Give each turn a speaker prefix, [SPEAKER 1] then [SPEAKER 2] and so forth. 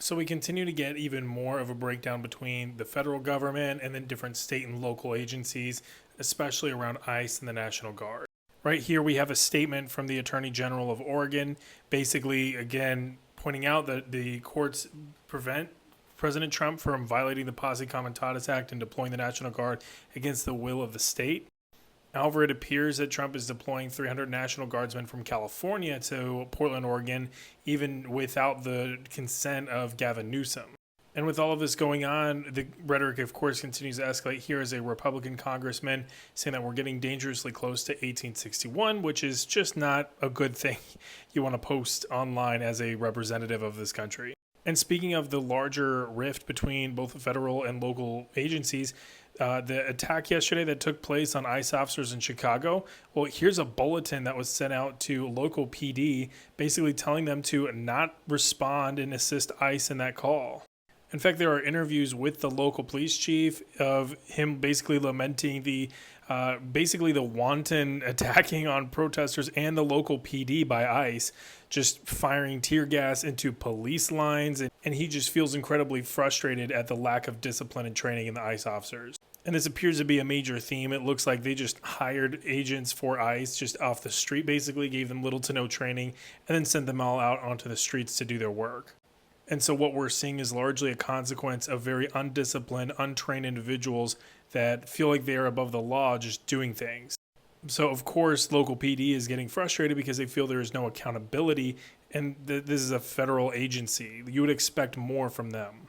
[SPEAKER 1] So we continue to get even more of a breakdown between the federal government and then different state and local agencies, especially around ICE and the National Guard. Right here, we have a statement from the Attorney General of Oregon, basically, again, pointing out that the courts prevent President Trump from violating the Posse Comitatus Act and deploying the National Guard against the will of the state. However, it appears that Trump is deploying 300 National Guardsmen from California to Portland, Oregon, even without the consent of Gavin Newsom. And with all of this going on, the rhetoric, of course, continues to escalate. Here is a Republican congressman saying that we're getting dangerously close to 1861, which is just not a good thing you want to post online as a representative of this country. And speaking of the larger rift between both federal and local agencies, the attack yesterday that took place on ICE officers in Chicago, well, here's a bulletin that was sent out to local PD, basically telling them to not respond and assist ICE in that call. In fact, there are interviews with the local police chief of him basically lamenting the wanton attacking on protesters and the local PD by ICE, just firing tear gas into police lines. And he just feels incredibly frustrated at the lack of discipline and training in the ICE officers. And this appears to be a major theme. It looks like they just hired agents for ICE just off the street, basically gave them little to no training, and then sent them all out onto the streets to do their work. And so what we're seeing is largely a consequence of very undisciplined, untrained individuals that feel like they are above the law just doing things. So, of course, local PD is getting frustrated because they feel there is no accountability, and this is a federal agency. You would expect more from them.